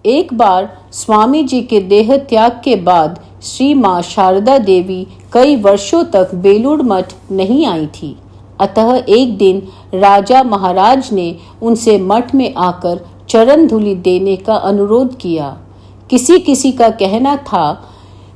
एक बार स्वामी जी के देह त्याग के बाद श्री माँ शारदा देवी कई वर्षों तक बेलूर मठ नहीं आई थी। अतः एक दिन राजा महाराज ने उनसे मठ में आकर चरण धूलि देने का अनुरोध किया। किसी किसी का कहना था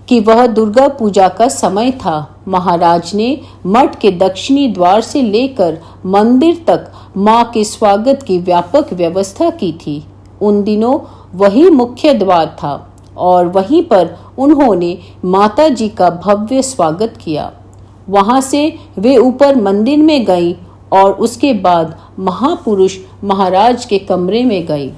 कि वह दुर्गा पूजा का समय था। महाराज ने मठ के दक्षिणी द्वार से लेकर मंदिर तक मां के स्वागत की व्यापक व्यवस्था की थी। उन दिनों वही मुख्य द्वार था और वहीं पर उन्होंने माता जी का भव्य स्वागत किया। वहां से वे ऊपर मंदिर में गईं और उसके बाद महापुरुष महाराज के कमरे में गई।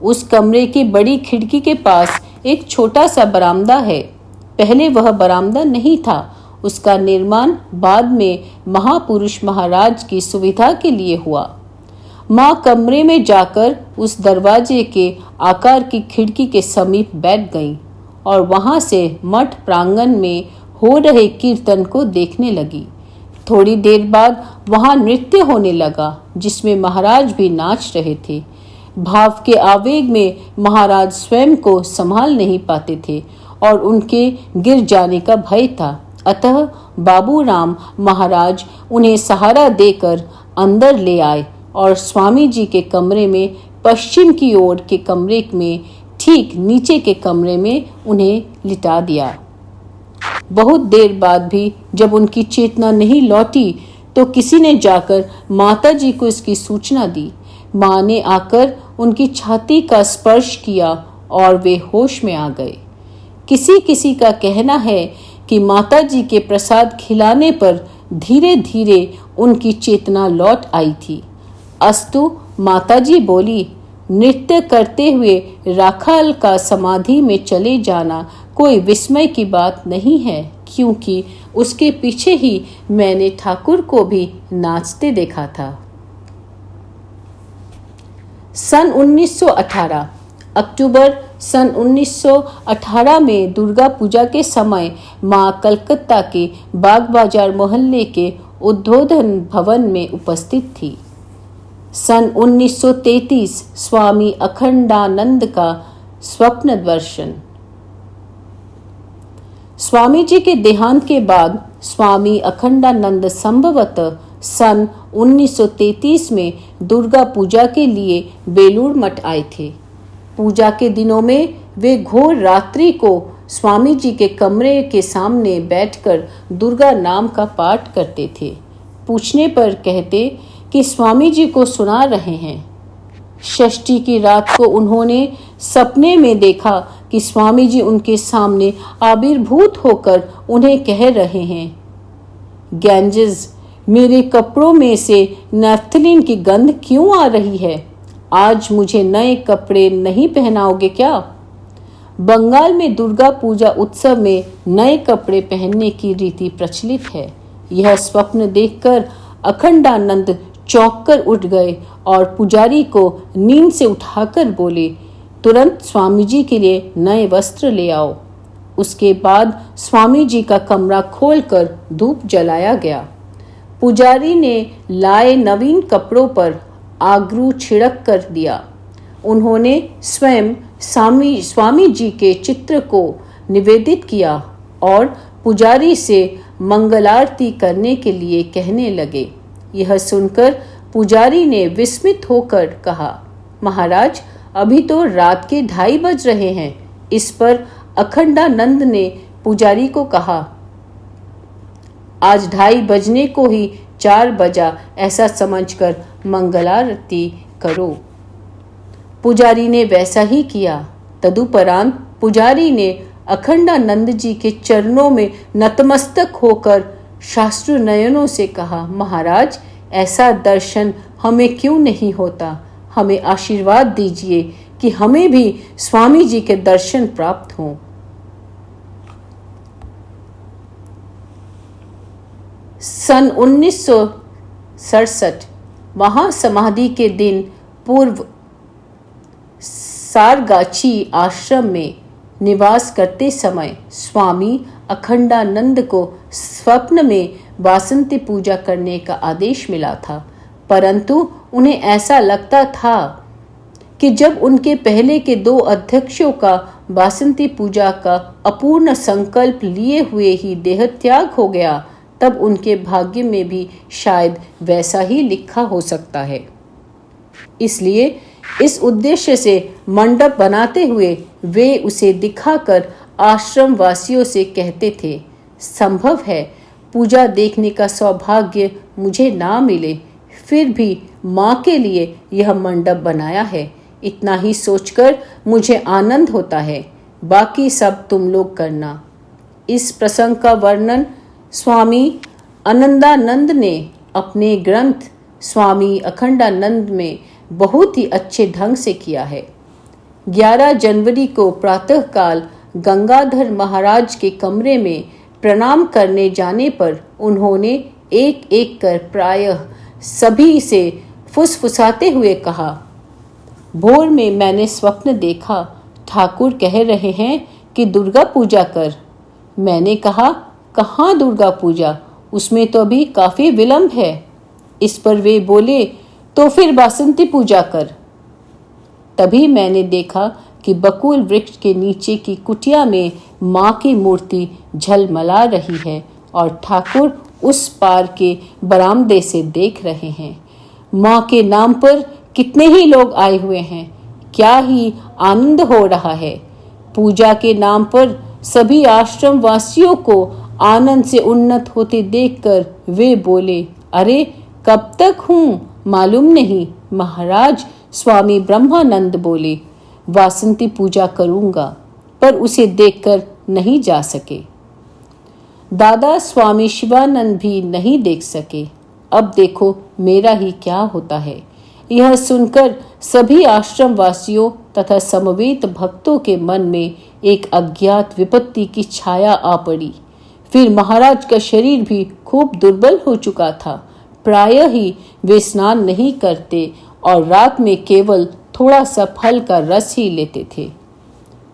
उस कमरे की बड़ी खिड़की के पास एक छोटा सा बरामदा है। पहले वह बरामदा नहीं था। उसका निर्माण बाद में महापुरुष महाराज की सुविधा के लिए हुआ। माँ कमरे में जाकर उस दरवाजे के आकार की खिड़की के समीप बैठ गईं और वहां से मठ प्रांगण में हो रहे कीर्तन को देखने लगी। थोड़ी देर बाद वहां नृत्य होने लगा जिसमें महाराज भी नाच रहे थे। भाव के आवेग में महाराज स्वयं को संभाल नहीं पाते थे और उनके गिर जाने का भय था। अतः बाबूराम महाराज उन्हें सहारा देकर अंदर ले आए और स्वामी जी के कमरे में पश्चिम की ओर के कमरे में ठीक नीचे के कमरे में उन्हें लिटा दिया। बहुत देर बाद भी जब उनकी चेतना नहीं लौटी तो किसी ने जाकर माता जी को इसकी सूचना दी। माँ ने आकर उनकी छाती का स्पर्श किया और वे होश में आ गए। किसी किसी का कहना है कि माता जी के प्रसाद खिलाने पर धीरे धीरे उनकी चेतना लौट आई थी। अस्तु माता जी बोली, नृत्य करते हुए राखाल का समाधि में चले जाना कोई विस्मय की बात नहीं है, क्योंकि उसके पीछे ही मैंने ठाकुर को भी नाचते देखा था। सन 1918 अक्टूबर सन 1918 में दुर्गा पूजा के समय मां कलकत्ता के बाग बाजार मोहल्ले के उद्बोधन भवन में उपस्थित थी। सन 1933 स्वामी अखंडानंद का स्वप्न दर्शन। स्वामी जी के देहांत के बाद स्वामी अखंडानंद संभवतः सन 1933 में दुर्गा पूजा के लिए बेलूर मठ आए थे। पूजा के दिनों में वे घोर रात्रि को स्वामी जी के कमरे के सामने बैठकर दुर्गा नाम का पाठ करते थे। पूछने पर कहते कि स्वामी जी को सुना रहे हैं। षष्ठी की रात को उन्होंने सपने में देखा कि स्वामी जी उनके सामने आविर्भूत होकर उन्हें कह रहे हैं, गैंजेस, मेरे कपड़ों में से नैफ्थलीन की गंध क्यों आ रही है? आज मुझे नए कपड़े नहीं पहनाओगे क्या? बंगाल में दुर्गा पूजा उत्सव में नए कपड़े पहनने की रीति प्रचलित है। यह स्वप्न देखकर अखंडानंद चौंक कर उठ गए और पुजारी को नींद से उठाकर बोले, तुरंत स्वामी जी के लिए नए वस्त्र ले आओ। उसके बाद स्वामी जी का कमरा खोलकर धूप जलाया गया। पुजारी ने लाए नवीन कपड़ों पर आगरू छिड़क कर दिया। उन्होंने स्वयं स्वामी जी के चित्र को निवेदित किया और पुजारी से मंगलारती करने के लिए कहने लगे। यह सुनकर पुजारी ने विस्मित होकर कहा, महाराज, अभी तो रात के 2:30 बज रहे हैं। इस पर अखंडानंद ने पुजारी को कहा, आज 2:30 बजने को ही 4 बजा, ऐसा समझकर मंगलारती करो। पुजारी ने वैसा ही किया। तदुपरांत पुजारी ने अखंडानंद जी के चरणों में नतमस्तक होकर शास्त्र नयनों से कहा, महाराज, ऐसा दर्शन हमें क्यों नहीं होता? हमें आशीर्वाद दीजिए कि हमें भी स्वामी जी के दर्शन प्राप्त हों। सन 1967 महासमाधि के दिन पूर्व सारगाछी आश्रम में निवास करते समय स्वामी अखंडानंद को स्वप्न में वासंती पूजा करने का आदेश मिला था, परंतु उन्हें ऐसा लगता था कि जब उनके पहले के 2 अध्यक्षों का वासंती पूजा का अपूर्ण संकल्प लिए हुए ही देहत्याग हो गया, तब उनके भाग्य में भी शायद वैसा ही लिखा हो सकता है। इसलिए इस उद्देश्य से मंडप बनाते हुए वे उसे दिखाकर आश्रम वासियों से कहते थे, संभव है पूजा देखने का सौभाग्य मुझे ना मिले, फिर भी माँ के लिए यह मंडप बनाया है। इतना ही सोचकर मुझे आनंद होता है, बाकी सब तुम लोग करना। इस प्रसंग का वर्णन स्वामी आनंदानंद ने अपने ग्रंथ स्वामी अखंडानंद में बहुत ही अच्छे ढंग से किया है। 11 जनवरी को प्रातःकाल गंगाधर महाराज के कमरे में प्रणाम करने जाने पर उन्होंने एक एक कर प्रायः सभी से फुसफुसाते हुए कहा, भोर में मैंने स्वप्न देखा, ठाकुर कह रहे हैं कि दुर्गा पूजा कर। मैंने कहा, कहाँ दुर्गा पूजा, उसमें तो अभी काफी विलंब है। इस पर वे बोले, तो फिर वासंती पूजा कर। तभी मैंने देखा कि बकुल वृक्ष के नीचे की कुटिया में माँ की मूर्ति झलमला रही है और ठाकुर उस पार के बरामदे से देख रहे हैं। माँ के नाम पर कितने ही लोग आए हुए हैं, क्या ही आनंद हो रहा है। पूजा के नाम पर सभी आश्रम वासियों को आनंद से उन्नत होते देखकर वे बोले, अरे कब तक हूँ मालूम नहीं। महाराज स्वामी ब्रह्मानंद बोले, वासंती पूजा करूँगा, पर उसे देखकर नहीं जा सके। दादा स्वामी शिवानंद भी नहीं देख सके। अब देखो मेरा ही क्या होता है। यह सुनकर सभी आश्रम वासियों तथा समवेत भक्तों के मन में एक अज्ञात विपत्ति की छाया आ पड़ी। फिर महाराज का शरीर भी खूब दुर्बल हो चुका था। प्रायः ही वे स्नान नहीं करते और रात में केवल थोड़ा सा फल का रस ही लेते थे।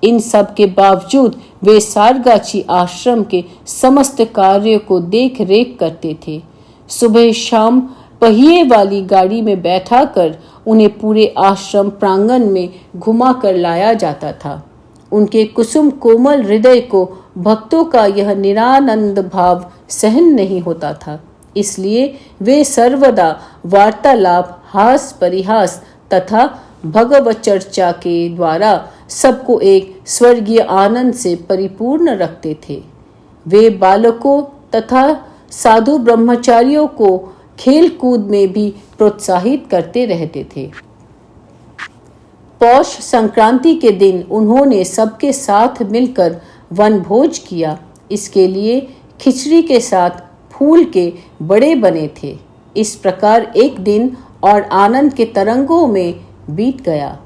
इन सब के बावजूद वे सारगाछी आश्रम के समस्त कार्यों को देख रेख करते थे। सुबह शाम पहिए वाली गाड़ी में बैठा कर उन्हें पूरे आश्रम प्रांगण में घुमा कर लाया जाता था। उनके कुसुम कोमल हृदय को भक्तों का यह निरानंद भाव सहन नहीं होता था। इसलिए वे सर्वदा वार्तालाप, हास परिहास तथा भगवत चर्चा के द्वारा सबको एक स्वर्गीय आनंद से परिपूर्ण रखते थे। वे बालकों तथा साधु ब्रह्मचारियों को खेल कूद में भी प्रोत्साहित करते रहते थे। पौष संक्रांति के दिन उन्होंने सबके साथ मिलकर वनभोज किया। इसके लिए खिचड़ी के साथ फूल के बड़े बने थे। इस प्रकार एक दिन और आनंद के तरंगों में बीत गया।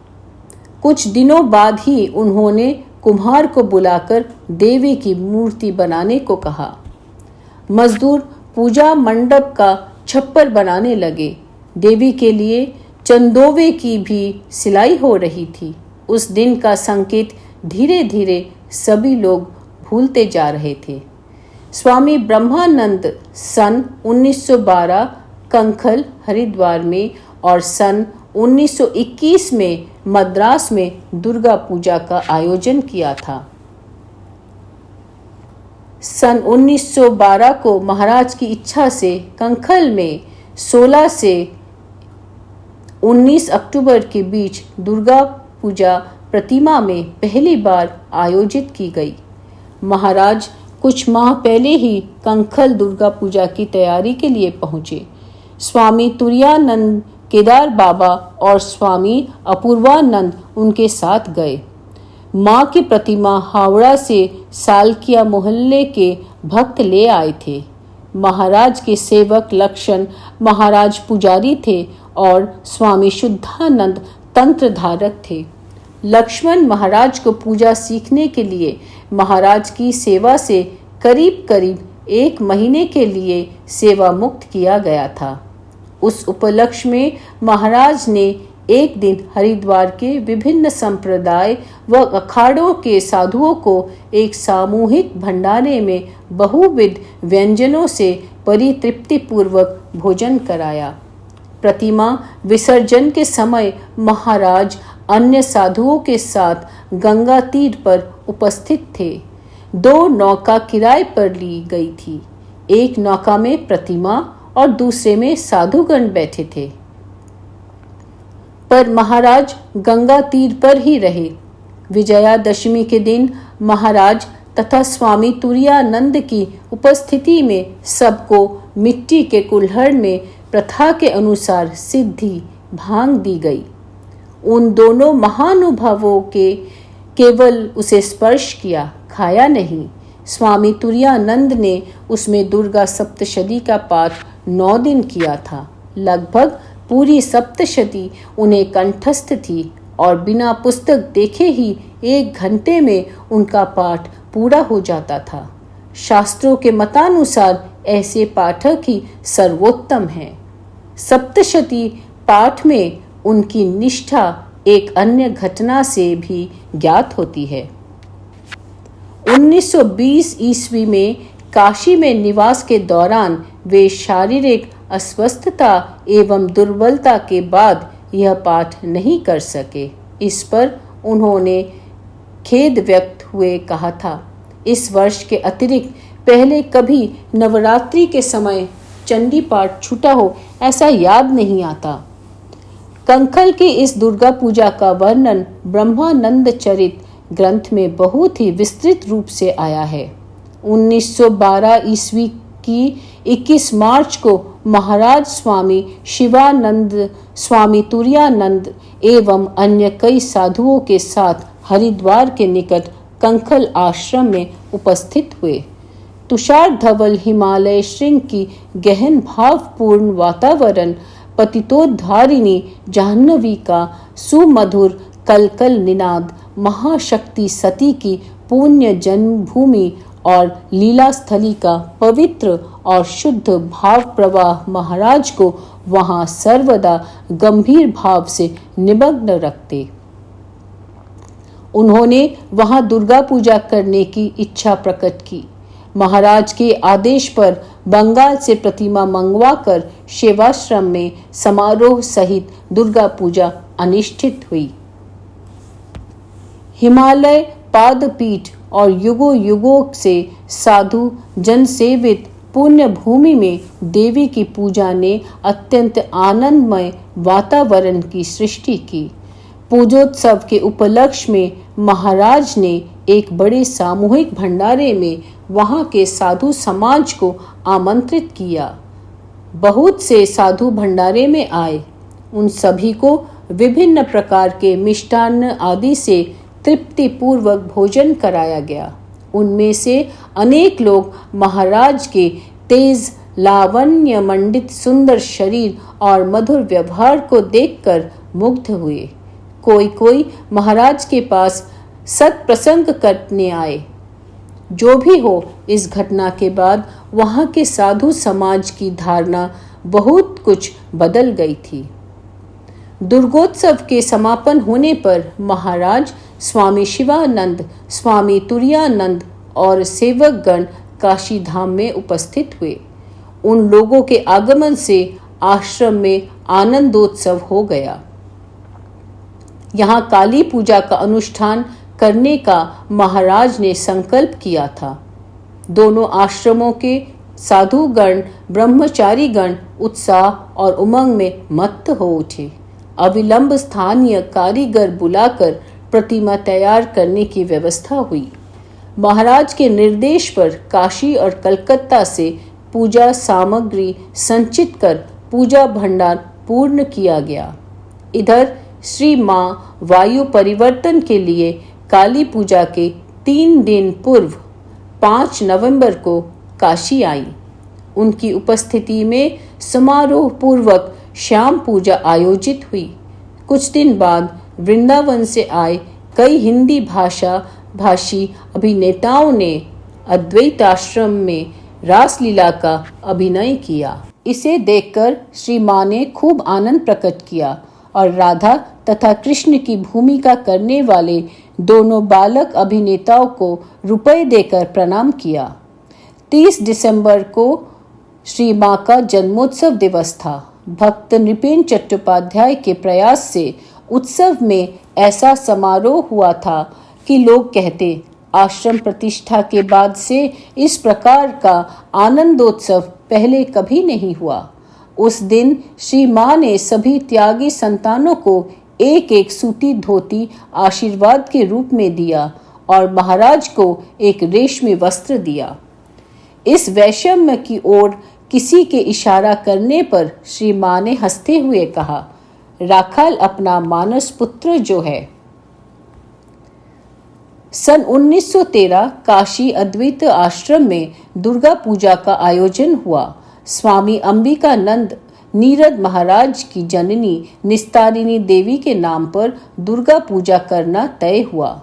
कुछ दिनों बाद ही उन्होंने कुम्हार को बुलाकर देवी की मूर्ति बनाने को कहा। मजदूर पूजा मंडप का छप्पर बनाने लगे। देवी के लिए चंदोवे की भी सिलाई हो रही थी। उस दिन का संकेत धीरे धीरे सभी लोग भूलते जा रहे थे। स्वामी ब्रह्मानंद सन 1912 कंखल हरिद्वार में और सन 1921 में मद्रास में दुर्गा पूजा का आयोजन किया था। सन 1912 को महाराज की इच्छा से कंखल में 16 से 19 अक्टूबर के बीच दुर्गा पूजा प्रतिमा में पहली बार आयोजित की गई। महाराज कुछ माह पहले ही कंखल दुर्गा पूजा की तैयारी के लिए पहुंचे। स्वामी तुरायानंद केदार बाबा और स्वामी अपूर्वानंद उनके साथ गए। माँ की प्रतिमा हावड़ा से सालकिया मोहल्ले के भक्त ले आए थे। महाराज के सेवक लक्षण महाराज पुजारी थे और स्वामी शुद्धानंद तंत्र धारक थे। लक्ष्मण महाराज को पूजा सीखने के लिए महाराज की सेवा से करीब करीब 1 महीने के लिए सेवा मुक्त किया गया था। उस उपलक्ष्य में महाराज ने एक दिन हरिद्वार के विभिन्न संप्रदाय व अखाड़ों के साधुओं को एक सामूहिक भंडारे में बहुविध व्यंजनों से परितृप्ति पूर्वक भोजन कराया। प्रतिमा विसर्जन के समय महाराज अन्य साधुओं के साथ गंगा तीर पर उपस्थित थे। 2 नौका किराए पर ली गई थी। एक नौका में प्रतिमा और दूसरे में साधुगण बैठे थे। पर महाराज गंगा तीर पर ही रहे। विजयादशमी के दिन महाराज तथा स्वामी तुरायानंद की उपस्थिति में सबको मिट्टी के कुल्हड़ में प्रथा के अनुसार सिद्धि भांग दी गई। उन दोनों महानुभावों के केवल उसे स्पर्श किया, खाया नहीं। स्वामी तुरायानंद ने उसमें दुर्गा सप्तशती का पाठ 9 दिन किया था। लगभग पूरी सप्तशती उन्हें कंठस्थ थी और बिना पुस्तक देखे ही 1 घंटे में उनका पाठ पूरा हो जाता था। शास्त्रों के मतानुसार ऐसे पाठक ही सर्वोत्तम हैं। सप्तशती पाठ में उनकी निष्ठा एक अन्य घटना से भी ज्ञात होती है। 1920 ईस्वी में काशी में निवास के दौरान वे शारीरिक अस्वस्थता एवं दुर्बलता के बाद यह पाठ नहीं कर सके। इस पर उन्होंने खेद व्यक्त हुए कहा था, इस वर्ष के अतिरिक्त पहले कभी नवरात्रि के समय चंडी पाठ छूटा हो ऐसा याद नहीं आता। कंखल के इस दुर्गा पूजा का वर्णन ब्रह्मानंद चरित ग्रंथ में बहुत ही विस्तृत रूप से आया है। 1912 ईस्वी की 21 मार्च को महाराज स्वामी शिवानंद, स्वामी तुरायानंद एवं अन्य कई साधुओं के साथ हरिद्वार के निकट कंखल आश्रम में उपस्थित हुए। तुषार धवल हिमालय श्रृंग की गहन भावपूर्ण वातावरण, पतितोद्धारिणी जाह्नवी का सुमधुर कलकल निनाद, महाशक्ति सती की पुण्य जन्मभूमि और लीला स्थली का पवित्र और शुद्ध भाव प्रवाह महाराज को वहां सर्वदा गंभीर भाव से निमग्न रखते। उन्होंने वहां दुर्गा पूजा करने की इच्छा प्रकट की। महाराज के आदेश पर बंगाल से प्रतिमा मंगवाकर सेवाश्रम में समारोह सहित दुर्गा पूजा अनुष्ठित हुई। हिमालय पादपीठ और युगों युगों से साधु जनसेवित पुण्य भूमि में देवी की पूजा ने अत्यंत आनंदमय वातावरण की सृष्टि की। पूजोत्सव के उपलक्ष्य में महाराज ने एक बड़े सामूहिक भंडारे में वहां के साधु समाज को आमंत्रित किया। बहुत से साधु भंडारे में आए। उन सभी को विभिन्न प्रकार के मिष्टान्न आदि से तृप्तिपूर्वक भोजन कराया गया। उनमें से अनेक लोग महाराज के तेज लावण्य मंडित सुंदर शरीर और मधुर व्यवहार को देखकर मुग्ध हुए। कोई कोई महाराज के पास सत्प्रसंग करने आए। जो भी हो, इस घटना के बाद वहां के साधु समाज की धारणा बहुत कुछ बदल गई थी। दुर्गोत्सव के समापन होने पर महाराज स्वामी शिवानंद, स्वामी तुरायानंद और सेवकगण काशी धाम में उपस्थित हुए। उन लोगों के आगमन से आश्रम में आनंदोत्सव हो गया। यहाँ काली पूजा का अनुष्ठान करने का महाराज ने संकल्प किया था। दोनों आश्रमों के साधुगण ब्रह्मचारीगण उत्साह और उमंग में मत्त हो उठे। अविलंब स्थानीय कारीगर बुलाकर प्रतिमा तैयार करने की व्यवस्था हुई। महाराज के निर्देश पर काशी और कलकत्ता से पूजा सामग्री संचित कर पूजा भंडार पूर्ण किया गया। इधर श्री मां वायु परिवर्तन के लिए काली पूजा के 3 दिन पूर्व 5 नवंबर को काशी आई। उनकी उपस्थिति में समारोह पूर्वक श्याम पूजा आयोजित हुई। कुछ दिन बाद वृंदावन से आए कई हिंदी भाषी अभिनेताओं ने अद्वैत आश्रम में रासलीला का अभिनय किया। इसे देखकर श्री मां ने खूब आनंद प्रकट किया और राधा तथा कृष्ण की भूमिका करने वाले दोनों बालक अभिनेताओं को रुपए देकर प्रणाम किया। 30 दिसंबर को श्री मां का जन्मोत्सव दिवस था। भक्त नृपेंद्र चट्टोपाध्याय के प्रयास से उत्सव में ऐसा समारोह हुआ था कि लोग कहते, आश्रम प्रतिष्ठा के बाद से इस प्रकार का आनंदोत्सव पहले कभी नहीं हुआ। उस दिन श्री माँ ने सभी त्यागी संतानों को एक एक सूती धोती आशीर्वाद के रूप में दिया और महाराज को एक रेशमी वस्त्र दिया। इस वैषम्य की ओर किसी के इशारा करने पर श्री माँ ने हंसते हुए कहा, राखाल अपना मानस पुत्र जो है। सन 1913 काशी अद्वैत आश्रम में दुर्गा पूजा का आयोजन हुआ। स्वामी अंबिकानंद नीरद महाराज की जननी निस्तारिणी देवी के नाम पर दुर्गा पूजा करना तय हुआ।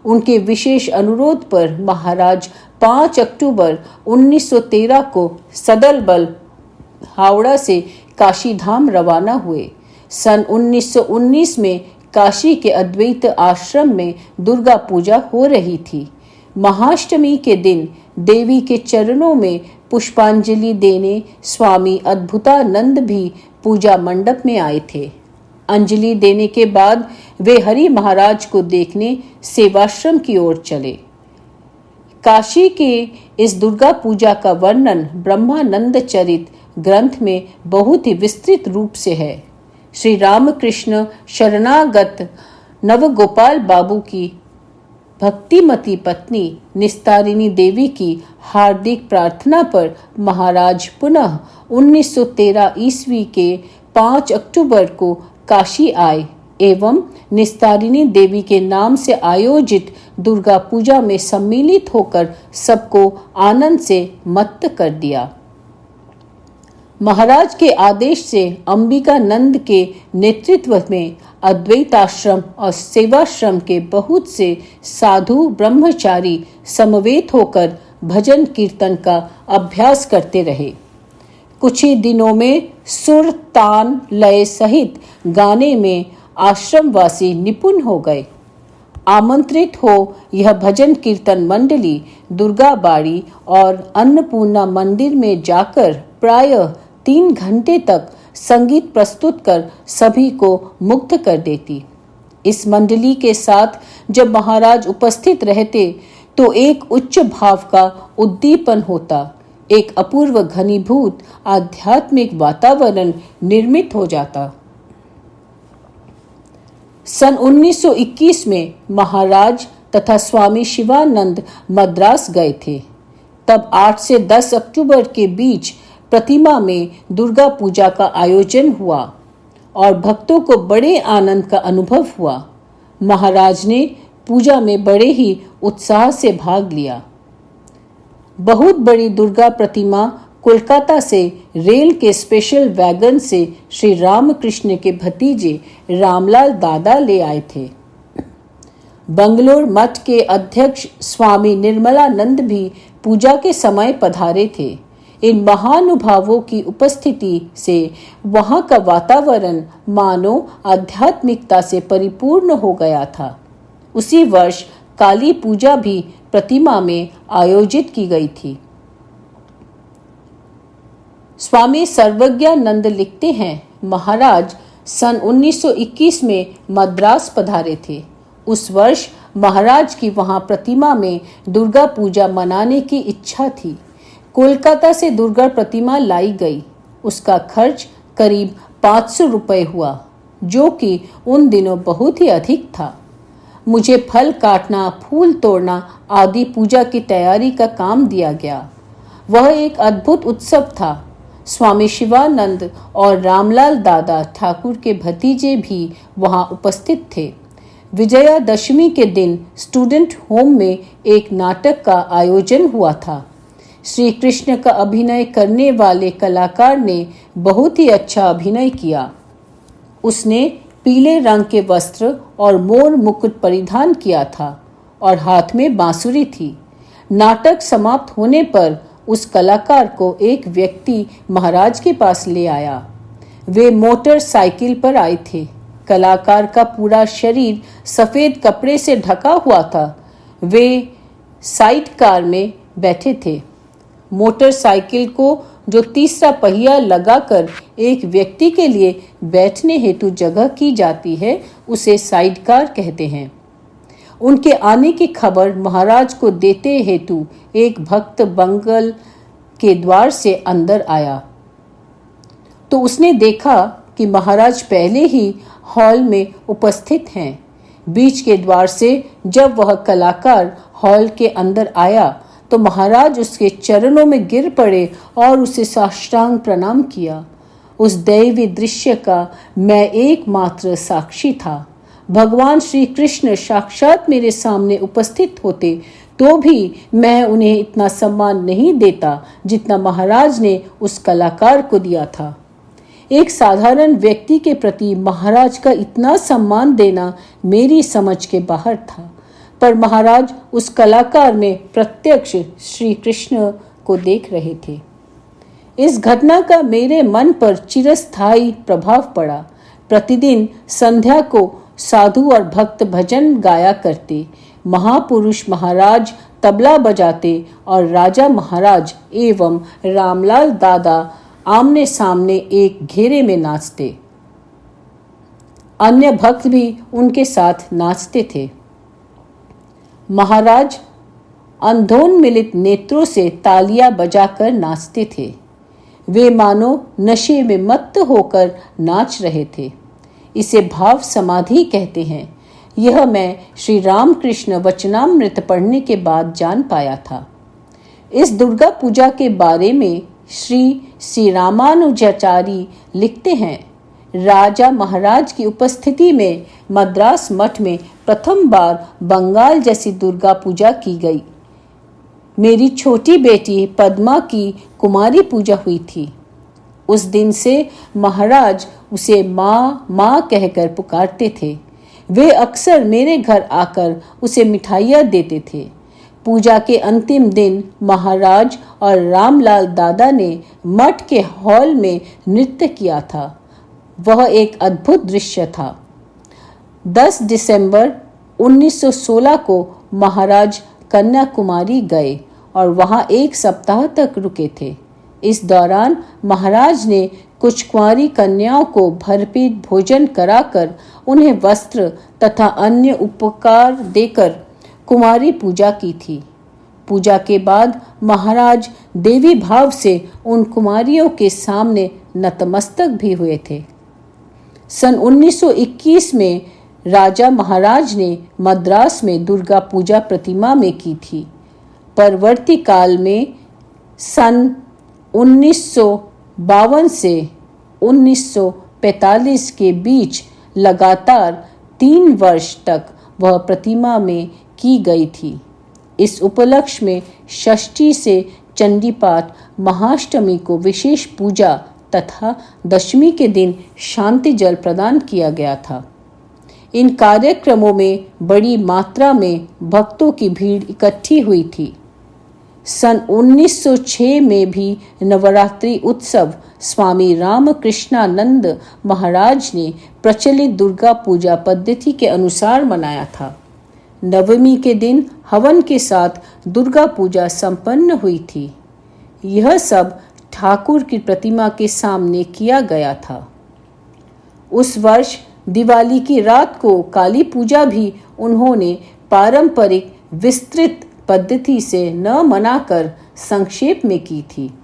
उनके विशेष अनुरोध पर महाराज 5 अक्टूबर 1913 को सदल बल हावड़ा से काशी धाम रवाना हुए। सन 1919 में काशी के अद्वैत आश्रम में दुर्गा पूजा हो रही थी। महाअष्टमी के दिन देवी के चरणों में पुष्पांजलि देने स्वामी अद्भुतानंद भी पूजा मंडप में आए थे। अंजलि देने के बाद वे हरि महाराज को देखने सेवाश्रम की ओर चले। काशी के इस दुर्गा पूजा का वर्णन ब्रह्मानंद चरित ग्रंथ में बहुत ही विस्तृत रूप से है। श्री रामकृष्ण शरणागत नवगोपाल बाबू की भक्तिमती पत्नी निस्तारिणी देवी की हार्दिक प्रार्थना पर महाराज पुनः 1913 ईस्वी के 5 अक्टूबर को काशी आए एवं निस्तारिणी देवी के नाम से आयोजित दुर्गा पूजा में सम्मिलित होकर सबको आनंद से मत्त कर दिया। महाराज के आदेश से अंबिकानंद के नेतृत्व में अद्वैत आश्रम और सेवाश्रम के बहुत से साधु ब्रह्मचारी समवेत होकर भजन कीर्तन का अभ्यास करते रहे। कुछ ही दिनों में सुर तान लय सहित गाने में आश्रमवासी निपुण हो गए। आमंत्रित हो यह भजन कीर्तन मंडली दुर्गा बाड़ी और अन्नपूर्णा मंदिर में जाकर प्रायः 3 घंटे तक संगीत प्रस्तुत कर सभी को मुग्ध कर देती। इस मंडली के साथ जब महाराज उपस्थित रहते तो एक उच्च भाव का उद्दीपन होता, एक अपूर्व घनीभूत आध्यात्मिक वातावरण निर्मित हो जाता। सन 1921 में महाराज तथा स्वामी शिवानंद मद्रास गए थे। तब 8 से 10 अक्टूबर के बीच प्रतिमा में दुर्गा पूजा का आयोजन हुआ और भक्तों को बड़े आनंद का अनुभव हुआ। महाराज ने पूजा में बड़े ही उत्साह से भाग लिया। बहुत बड़ी दुर्गा प्रतिमा कोलकाता से रेल के स्पेशल वैगन से श्री रामकृष्ण के भतीजे रामलाल दादा ले आए थे। बंगलोर मठ के अध्यक्ष स्वामी निर्मलानंद भी पूजा के समय पधारे थे। इन महानुभावों की उपस्थिति से वहां का वातावरण मानो आध्यात्मिकता से परिपूर्ण हो गया था। उसी वर्ष काली पूजा भी प्रतिमा में आयोजित की गई थी। स्वामी सर्वज्ञानंद लिखते हैं, महाराज सन 1921 में मद्रास पधारे थे। उस वर्ष महाराज की वहां प्रतिमा में दुर्गा पूजा मनाने की इच्छा थी। कोलकाता से दुर्गा प्रतिमा लाई गई। उसका खर्च करीब 500 रुपये हुआ, जो कि उन दिनों बहुत ही अधिक था। मुझे फल काटना, फूल तोड़ना आदि पूजा की तैयारी का काम दिया गया। वह एक अद्भुत उत्सव था। स्वामी शिवानंद और रामलाल दादा ठाकुर के भतीजे भी वहां उपस्थित थे। विजयादशमी के दिन स्टूडेंट होम में एक नाटक का आयोजन हुआ था। श्री कृष्ण का अभिनय करने वाले कलाकार ने बहुत ही अच्छा अभिनय किया। उसने पीले रंग के वस्त्र और मोर मुकुट परिधान किया था और हाथ में बांसुरी थी। नाटक समाप्त होने पर उस कलाकार को एक व्यक्ति महाराज के पास ले आया। वे मोटरसाइकिल पर आए थे। कलाकार का पूरा शरीर सफेद कपड़े से ढका हुआ था। वे साइड कार में बैठे थे। मोटरसाइकिल को जो तीसरा पहिया लगाकर एक व्यक्ति के लिए बैठने हेतु जगह की जाती है, उसे साइडकार कहते हैं। उनके आने की खबर महाराज को देते हेतु एक भक्त बंगल के द्वार से अंदर आया तो उसने देखा कि महाराज पहले ही हॉल में उपस्थित हैं। बीच के द्वार से जब वह कलाकार हॉल के अंदर आया तो महाराज उसके चरणों में गिर पड़े और उसे साष्टांग प्रणाम किया। उस दैवी दृश्य का मैं एकमात्र साक्षी था। भगवान श्री कृष्ण साक्षात मेरे सामने उपस्थित होते तो भी मैं उन्हें इतना सम्मान नहीं देता जितना महाराज ने उस कलाकार को दिया था। एक साधारण व्यक्ति के प्रति महाराज का इतना सम्मान देना मेरी समझ के बाहर था, पर महाराज उस कलाकार में प्रत्यक्ष श्री कृष्ण को देख रहे थे। इस घटना का मेरे मन पर चिरस्थायी प्रभाव पड़ा। प्रतिदिन संध्या को साधु और भक्त भजन गाया करते। महापुरुष महाराज तबला बजाते और राजा महाराज एवं रामलाल दादा आमने सामने एक घेरे में नाचते। अन्य भक्त भी उनके साथ नाचते थे। महाराज अंधोन्मिलित नेत्रों से तालियां बजाकर नाचते थे। वे मानो नशे में मत्त होकर नाच रहे थे। इसे भाव समाधि कहते हैं। यह मैं श्री रामकृष्ण वचनामृत पढ़ने के बाद जान पाया था। इस दुर्गा पूजा के बारे में श्री रामानुजाचारी लिखते हैं, राजा महाराज की उपस्थिति में मद्रास मठ में प्रथम बार बंगाल जैसी दुर्गा पूजा की गई। मेरी छोटी बेटी पद्मा की कुमारी पूजा हुई थी। उस दिन से महाराज उसे माँ माँ कहकर पुकारते थे। वे अक्सर मेरे घर आकर उसे मिठाइयाँ देते थे। पूजा के अंतिम दिन महाराज और रामलाल दादा ने मठ के हॉल में नृत्य किया था। वह एक अद्भुत दृश्य था। 10 दिसंबर 1916 को महाराज कन्याकुमारी गए और वहां एक सप्ताह तक रुके थे। इस दौरान महाराज ने कुछ कुंवारी कन्याओं को भरपेट भोजन कराकर उन्हें वस्त्र तथा अन्य उपकार देकर कुमारी पूजा की थी। पूजा के बाद महाराज देवी भाव से उन कुमारियों के सामने नतमस्तक भी हुए थे। सन 1921 में राजा महाराज ने मद्रास में दुर्गा पूजा प्रतिमा में की थी। परवर्ती काल में सन 1952 से 1945 के बीच लगातार 3 वर्ष तक वह प्रतिमा में की गई थी। इस उपलक्ष्य में षष्ठी से चंडी पाठ, महाअष्टमी को विशेष पूजा तथा दशमी के दिन शांति जल प्रदान किया गया था। इन कार्यक्रमों में बड़ी मात्रा में भक्तों की भीड़ इकट्ठी हुई थी। सन 1906 में भी नवरात्रि उत्सव स्वामी रामकृष्णानंद महाराज ने प्रचलित दुर्गा पूजा पद्धति के अनुसार मनाया था। नवमी के दिन हवन के साथ दुर्गा पूजा संपन्न हुई थी। यह सब ठाकुर की प्रतिमा के सामने किया गया था। उस वर्ष दिवाली की रात को काली पूजा भी उन्होंने पारंपरिक विस्तृत पद्धति से न मनाकर संक्षेप में की थी।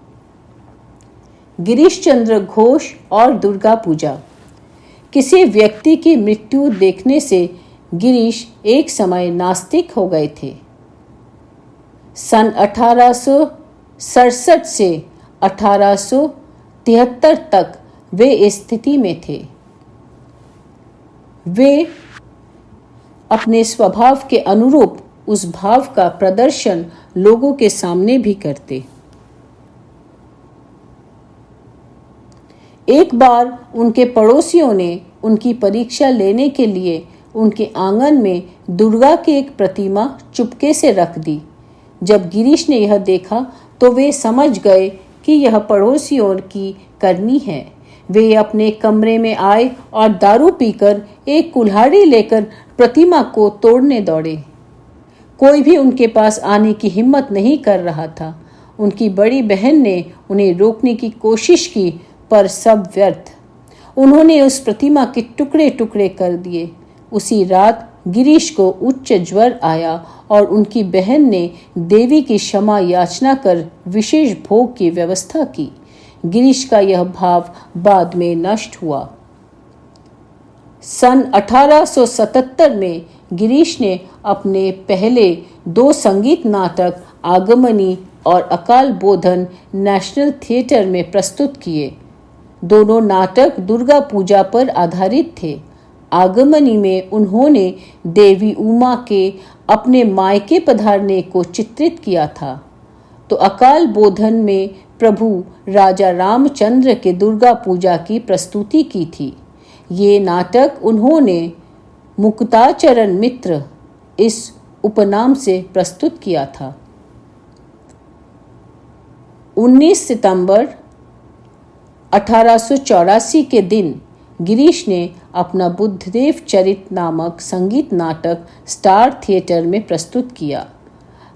गिरीश चंद्र घोष और दुर्गा पूजा। किसी व्यक्ति की मृत्यु देखने से गिरीश एक समय नास्तिक हो गए थे। सन 1867 से 1873 तक वे इस स्थिति में थे। वे अपने स्वभाव के अनुरूप उस भाव का प्रदर्शन लोगों के सामने भी करते। एक बार उनके पड़ोसियों ने उनकी परीक्षा लेने के लिए उनके आंगन में दुर्गा की एक प्रतिमा चुपके से रख दी। जब गिरीश ने यह देखा तो वे समझ गए कि यह पड़ोसियों की करनी है। वे अपने कमरे में आए और दारू पीकर एक कुल्हाड़ी लेकर प्रतिमा को तोड़ने दौड़े। कोई भी उनके पास आने की हिम्मत नहीं कर रहा था। उनकी बड़ी बहन ने उन्हें रोकने की कोशिश की, पर सब व्यर्थ। उन्होंने उस प्रतिमा के टुकड़े टुकड़े कर दिए। उसी रात गिरीश को उच्च ज्वर आया और उनकी बहन ने देवी की क्षमा याचना कर विशेष भोग की व्यवस्था की। गिरीश का यह भाव बाद में नष्ट हुआ। सन 1877 में गिरीश ने अपने पहले 2 संगीत नाटक आगमनी और अकाल बोधन नेशनल थिएटर में प्रस्तुत किए। दोनों नाटक दुर्गा पूजा पर आधारित थे। आगमनी में उन्होंने देवी उमा के अपने मायके पधारने को चित्रित किया था, तो अकाल बोधन में प्रभु राजा रामचंद्र के दुर्गा पूजा की प्रस्तुति की थी। ये नाटक उन्होंने मुक्ताचरण मित्र इस उपनाम से प्रस्तुत किया था। 19 सितंबर 1884 के दिन गिरीश ने अपना बुद्धदेव चरित नामक संगीत नाटक स्टार थिएटर में प्रस्तुत किया।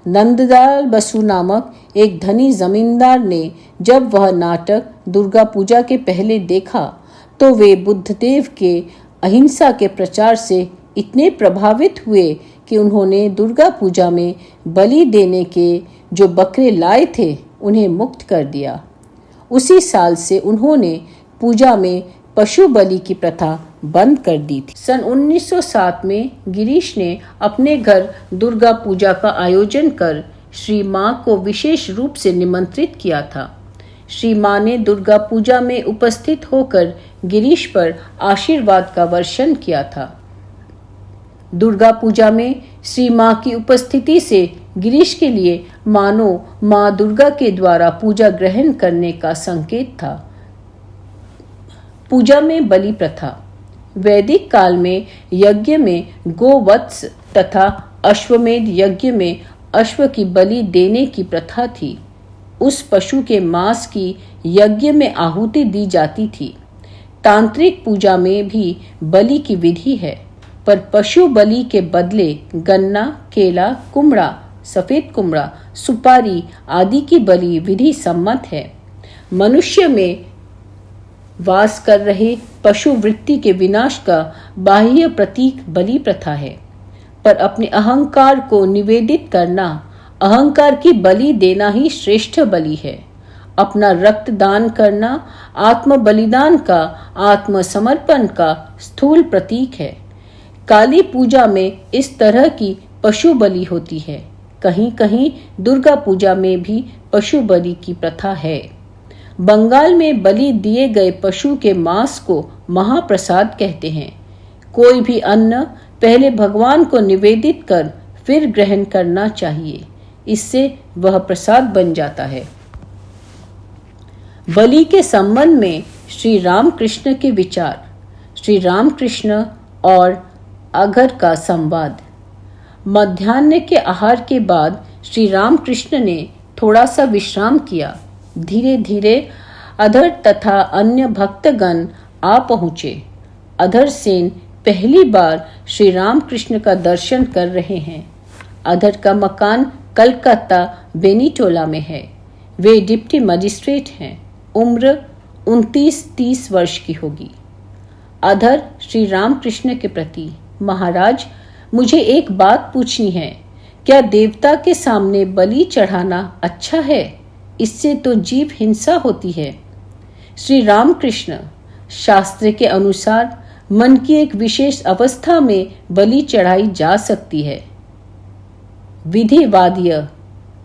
नंदलाल बसु नामक एक धनी जमींदार ने जब वह नाटक दुर्गा पूजा के पहले देखा तो वे बुद्धदेव के अहिंसा के प्रचार से इतने प्रभावित हुए कि उन्होंने दुर्गा पूजा में बलि देने के जो बकरे लाए थे उन्हें मुक्त कर दिया। उसी साल से उन्होंने पूजा में पशु बलि की प्रथा बंद कर दी थी। सन 1907 में गिरीश ने अपने घर दुर्गा पूजा का आयोजन कर श्री मां को विशेष रूप से निमंत्रित किया था। श्री मां ने दुर्गा पूजा में उपस्थित होकर गिरीश पर आशीर्वाद का वर्षण किया था। दुर्गा पूजा में श्री मां की उपस्थिति से गिरीश के लिए मानो मां दुर्गा के द्वारा पूजा ग्रहण करने का संकेत था। पूजा में बलि प्रथा। वैदिक काल में यज्ञ में गोवत्स तथा अश्वमेध यज्ञ में अश्व की बलि देने की प्रथा थी। उस पशु के मांस की यज्ञ में आहुति दी जाती थी। तांत्रिक पूजा में भी बलि की विधि है, पर पशु बलि के बदले गन्ना, केला, कुमड़ा, सफेद कुमड़ा, सुपारी आदि की बलि विधि सम्मत है। मनुष्य में वास कर रहे पशु वृत्ति के विनाश का बाह्य प्रतीक बलि प्रथा है, पर अपने अहंकार को निवेदित करना, अहंकार की बलि देना ही श्रेष्ठ बलि है। अपना रक्त दान करना आत्म बलिदान का, आत्मसमर्पण का स्थूल प्रतीक है। काली पूजा में इस तरह की पशु बलि होती है। कहीं कहीं दुर्गा पूजा में भी पशु बलि की प्रथा है। बंगाल में बलि दिए गए पशु के मांस को महाप्रसाद कहते हैं। कोई भी अन्न पहले भगवान को निवेदित कर फिर ग्रहण करना चाहिए, इससे वह प्रसाद बन जाता है। बलि के संबंध में श्री रामकृष्ण के विचार। श्री रामकृष्ण और अघर का संवाद। मध्याह्न के आहार के बाद श्री रामकृष्ण ने थोड़ा सा विश्राम किया। धीरे धीरे अधर तथा अन्य भक्तगण आ पहुँचे। अधर सेन पहली बार श्री रामकृष्ण का दर्शन कर रहे हैं। अधर का मकान कलकत्ता बेनीटोला में है। वे डिप्टी मजिस्ट्रेट हैं। उम्र 29-30 वर्ष की होगी। अधर श्री रामकृष्ण के प्रति, महाराज, मुझे एक बात पूछनी है। क्या देवता के सामने बलि चढ़ाना अच्छा है? इससे तो जीव हिंसा होती है। श्री रामकृष्ण, शास्त्र के अनुसार मन की एक विशेष अवस्था में बलि चढ़ाई जा सकती है। विधिवादीय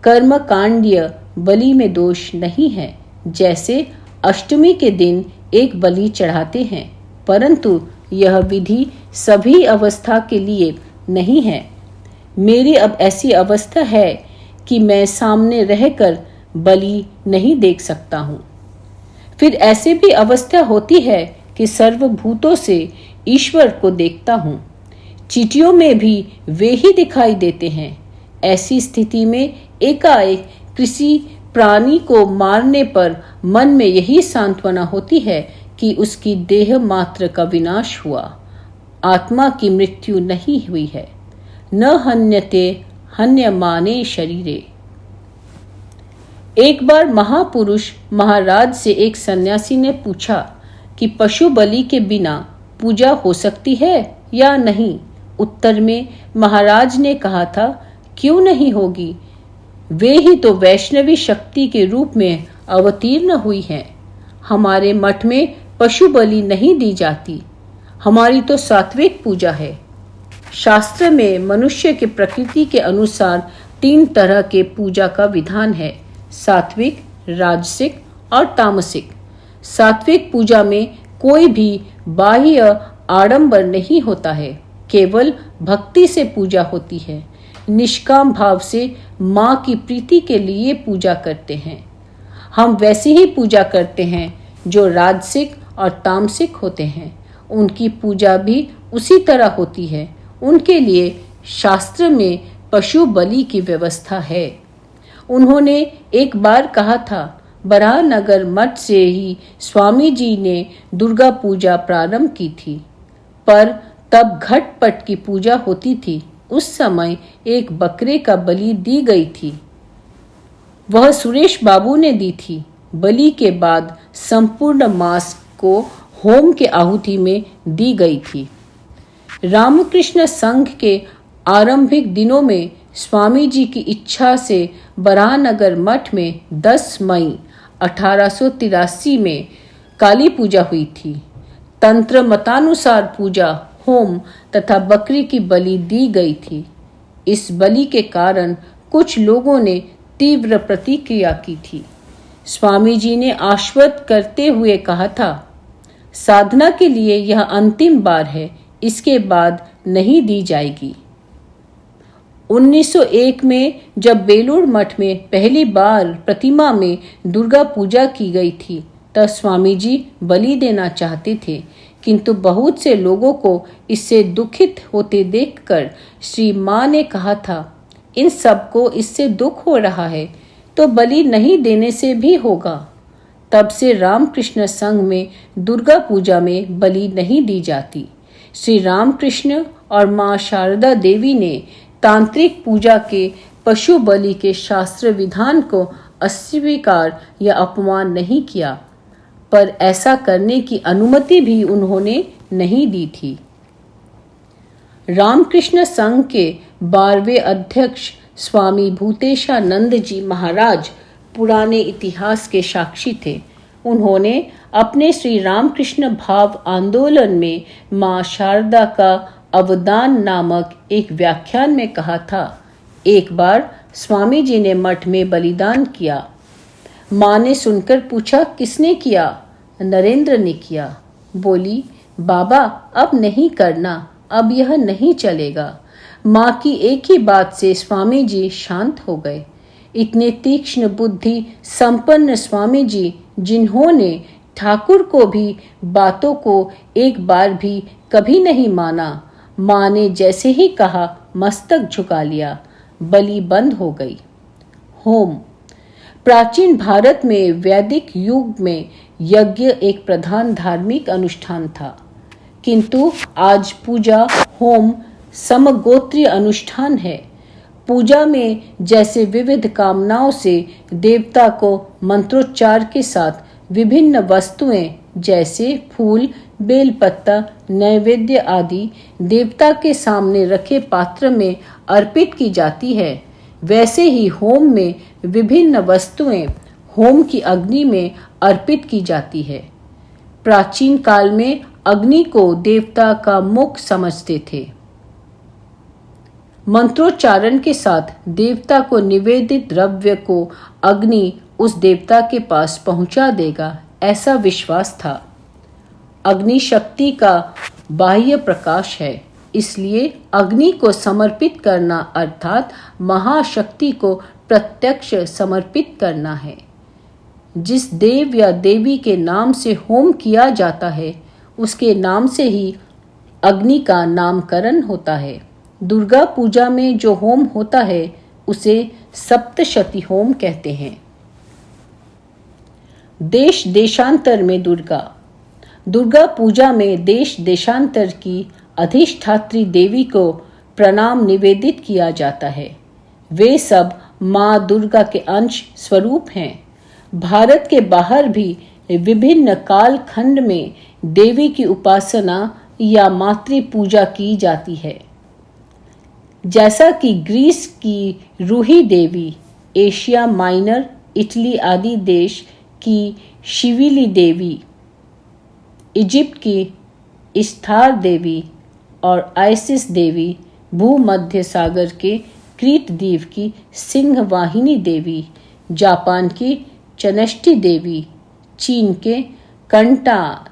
कर्मकांडीय बलि में दोष नहीं है। जैसे अष्टमी के दिन एक बलि चढ़ाते हैं, परंतु यह विधि सभी अवस्था के लिए नहीं है। मेरी अब ऐसी अवस्था है कि मैं सामने रहकर बलि नहीं देख सकता हूँ। फिर ऐसे भी अवस्था होती है कि सर्वभूतों से ईश्वर को देखता हूँ। चींटियों में भी वे ही दिखाई देते हैं। ऐसी स्थिति में एकाएक किसी प्राणी को मारने पर मन में यही सांत्वना होती है कि उसकी देह मात्र का विनाश हुआ, आत्मा की मृत्यु नहीं हुई है। न हन्यते हन्यमाने शरीरे। एक बार महापुरुष महाराज से एक सन्यासी ने पूछा कि पशु बलि के बिना पूजा हो सकती है या नहीं। उत्तर में महाराज ने कहा था, क्यों नहीं होगी, वे ही तो वैष्णवी शक्ति के रूप में अवतीर्ण हुई हैं। हमारे मठ में पशु बलि नहीं दी जाती, हमारी तो सात्विक पूजा है। शास्त्र में मनुष्य के प्रकृति के अनुसार 3 तरह के पूजा का विधान है, सात्विक, राजसिक और तामसिक। सात्विक पूजा में कोई भी बाह्य आडंबर नहीं होता है, केवल भक्ति से पूजा होती है। निष्काम भाव से माँ की प्रीति के लिए पूजा करते हैं। हम वैसी ही पूजा करते हैं जो राजसिक और तामसिक होते हैं। उनकी पूजा भी उसी तरह होती है। उनके लिए शास्त्र में पशु बलि की व्यवस्था है। उन्होंने एक बार कहा था, बराहनगर मठ से ही स्वामी जी ने दुर्गा पूजा प्रारंभ की थी, पर तब घटपट की पूजा होती थी। उस समय एक बकरे का बलि दी गई थी, वह सुरेश बाबू ने दी थी। बलि के बाद संपूर्ण मांस को होम के आहुति में दी गई थी। रामकृष्ण संघ के आरंभिक दिनों में स्वामी जी की इच्छा से बराहनगर मठ में 10 मई 1883 में काली पूजा हुई थी। तंत्र मतानुसार पूजा, होम तथा बकरी की बलि दी गई थी। इस बलि के कारण कुछ लोगों ने तीव्र प्रतिक्रिया की थी। स्वामी जी ने आश्वस्त करते हुए कहा था, साधना के लिए यह अंतिम बार है, इसके बाद नहीं दी जाएगी। 1901 में जब बेलूर मठ में पहली बार प्रतिमा में दुर्गा पूजा की गई थी, तब स्वामी जी बलि देना चाहते थे, किंतु बहुत से लोगों को इससे दुखित होते देखकर श्री माँ ने कहा था, इन सबको इससे दुख हो रहा है तो बलि नहीं देने से भी होगा। तब से रामकृष्ण संघ में दुर्गा पूजा में बलि नहीं दी जाती। श्री रामकृष्ण और माँ शारदा देवी ने तांत्रिक पूजा के पशु बलि के शास्त्र विधान को अस्वीकार या अपमान नहीं किया, पर ऐसा करने की अनुमति भी उन्होंने नहीं दी थी। रामकृष्ण संघ के 12वें अध्यक्ष स्वामी भूतेशानंद जी महाराज पुराने इतिहास के साक्षी थे। उन्होंने अपने श्री रामकृष्ण भाव आंदोलन में माँ शारदा का अवदान नामक एक व्याख्यान में कहा था, एक बार स्वामी जी ने मठ में बलिदान किया। माँ ने सुनकर पूछा, किसने किया? नरेंद्र ने किया। बोली, बाबा अब नहीं करना, अब यह नहीं चलेगा। माँ की एक ही बात से स्वामी जी शांत हो गए। इतने तीक्ष्ण बुद्धि संपन्न स्वामी जी, जिन्होंने ठाकुर को भी बातों को एक बार भी कभी नहीं माना, माँ ने जैसे ही कहा मस्तक झुका लिया, बलि बंद हो गई। होम। प्राचीन भारत में वैदिक युग में यज्ञ एक प्रधान धार्मिक अनुष्ठान था, किंतु आज पूजा होम समगोत्रीय अनुष्ठान है। पूजा में जैसे विविध कामनाओं से देवता को मंत्रोच्चार के साथ विभिन्न वस्तुएं जैसे फूल, बेलपत्ता, नैवेद्य आदि देवता के सामने रखे पात्र में अर्पित की जाती है, वैसे ही होम में विभिन्न वस्तुएं होम की अग्नि में अर्पित की जाती है। प्राचीन काल में अग्नि को देवता का मुख समझते थे। मंत्रोच्चारण के साथ देवता को निवेदित द्रव्य को अग्नि उस देवता के पास पहुंचा देगा, ऐसा विश्वास था। अग्नि शक्ति का बाह्य प्रकाश है, इसलिए अग्नि को समर्पित करना अर्थात महाशक्ति को प्रत्यक्ष समर्पित करना है। जिस देव या देवी के नाम से होम किया जाता है, उसके नाम से ही अग्नि का नामकरण होता है। दुर्गा पूजा में जो होम होता है उसे सप्तशती होम कहते हैं। देश देशांतर में दुर्गा पूजा में देश देशांतर की अधिष्ठात्री देवी को प्रणाम निवेदित किया जाता है। वे सब माँ दुर्गा के अंश स्वरूप हैं। भारत के बाहर भी विभिन्न काल खंड में देवी की उपासना या मातृ पूजा की जाती है, जैसा कि ग्रीस की रूही देवी, एशिया माइनर, इटली आदि देश की शिविली देवी, इजिप्ट की इस्तार देवी और आइसिस देवी, भूमध्य सागर के क्रीट द्वीप की सिंह वाहिनी देवी, जापान की चनष्टी देवी, चीन के कंटा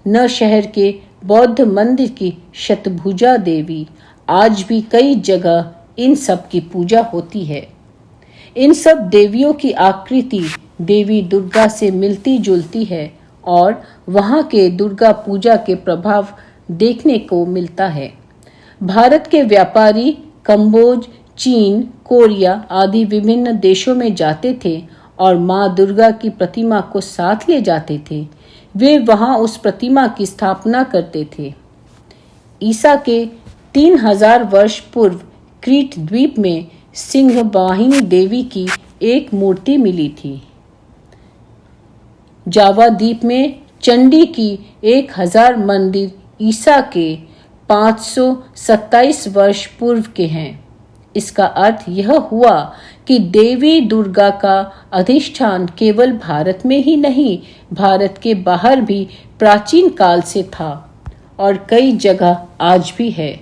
न शहर के बौद्ध मंदिर की शतभुजा देवी, आज भी कई जगह इन सब की पूजा होती है। इन सब देवियों की आकृति देवी दुर्गा से मिलती जुलती है और वहाँ के दुर्गा पूजा के प्रभाव देखने को मिलता है। भारत के व्यापारी कंबोज, चीन, कोरिया आदि विभिन्न देशों में जाते थे और माँ दुर्गा की प्रतिमा को साथ ले जाते थे। वे वहाँ उस प्रतिमा की स्थापना करते थे। ईसा के 3000 वर्ष पूर्व क्रीट द्वीप में सिंह वाहिनी देवी की एक मूर्ति मिली थी। जावा द्वीप में चंडी की 1000 मंदिर ईसा के 527 वर्ष पूर्व के हैं। इसका अर्थ यह हुआ कि देवी दुर्गा का अधिष्ठान केवल भारत में ही नहीं, भारत के बाहर भी प्राचीन काल से था और कई जगह आज भी है।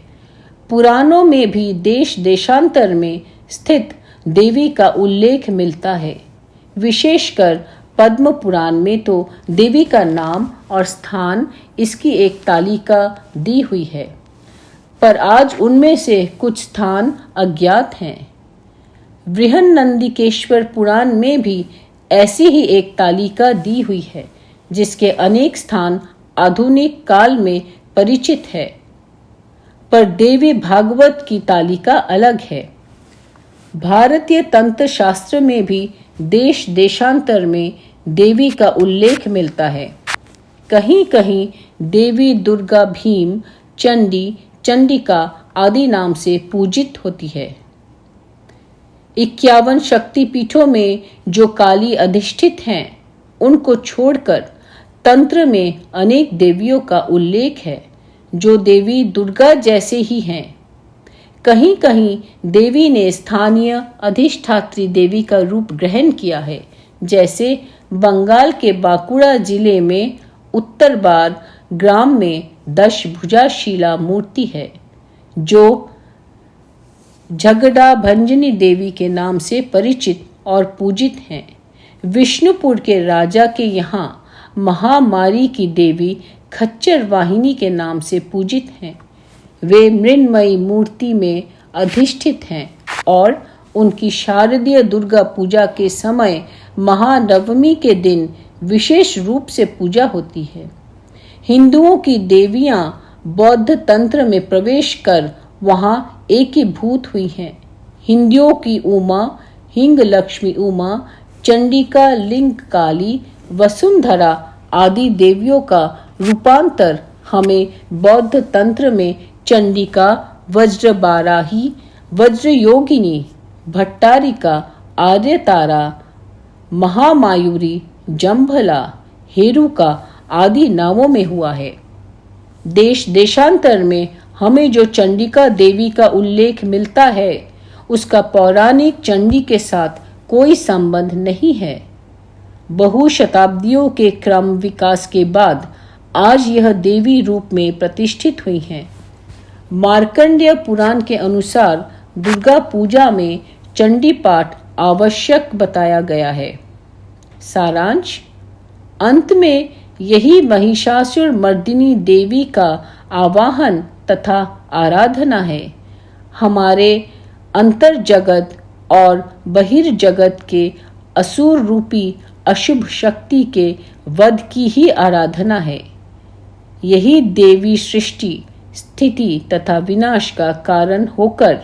पुराणों में भी देश देशांतर में स्थित देवी का उल्लेख मिलता है। विशेषकर पद्म पुराण में तो देवी का नाम और स्थान इसकी एक तालिका दी हुई है, पर आज उनमें से कुछ स्थान अज्ञात हैं। बृहन्नंदिकेश्वर पुराण में भी ऐसी ही एक तालिका दी हुई है, जिसके अनेक स्थान आधुनिक काल में परिचित है, पर देवी भागवत की तालिका अलग है। भारतीय तंत्र शास्त्र में भी देश देशांतर में देवी का उल्लेख मिलता है। कहीं कहीं देवी दुर्गा भीम, चंडी, चंडिका आदि नाम से पूजित होती है। 51 शक्तिपीठों में जो काली अधिष्ठित हैं, उनको छोड़कर तंत्र में अनेक देवियों का उल्लेख है, जो देवी दुर्गा जैसे ही हैं। कहीं कहीं देवी ने स्थानीय अधिष्ठात्री देवी का रूप ग्रहण किया है, जैसे बंगाल के बांकुड़ा जिले में उत्तरबार ग्राम में 10 भुजाशीला मूर्ति है, जो झगड़ा भंजनी देवी के नाम से परिचित और पूजित हैं। विष्णुपुर के राजा के यहाँ महामारी की देवी खच्चर वाहिनी के नाम से पूजित हैं। वे मृण्मयी मूर्ति में अधिष्ठित हैं और उनकी शारदीय दुर्गा पूजा के समय महानवमी के दिन विशेष रूप से पूजा होती है। हिंदुओं की देवियां बौद्ध तंत्र में प्रवेश कर वहां एकीभूत हुई हैं। हिंदुओं की उमा, हिंग लक्ष्मी उमा, चंडिका लिंग काली, वसुंधरा आदि देवियों का रूपांतर हमें बौद्ध तंत्र में चंडिका, वज्रबाराही, वज्रयोगिनी, भट्टारिका, आर्यतारा, महामायूरी, जंभला, हेरुका आदि नामों में हुआ है। देश देशांतर में हमें जो चंडिका देवी का उल्लेख मिलता है, उसका पौराणिक चंडी के साथ कोई संबंध नहीं है। बहु शताब्दियों के क्रम विकास के बाद आज यह देवी रूप में प्रतिष्ठित हुई हैं। मार्कंडेय पुराण के अनुसार दुर्गा पूजा में चंडी पाठ आवश्यक बताया गया है। सारांश: अंत में यही महिषासुर मर्दिनी देवी का आवाहन तथा आराधना है। हमारे अंतर जगत और बहिर्जगत के असुर रूपी अशुभ शक्ति के वध की ही आराधना है। यही देवी सृष्टि, स्थिति तथा विनाश का कारण होकर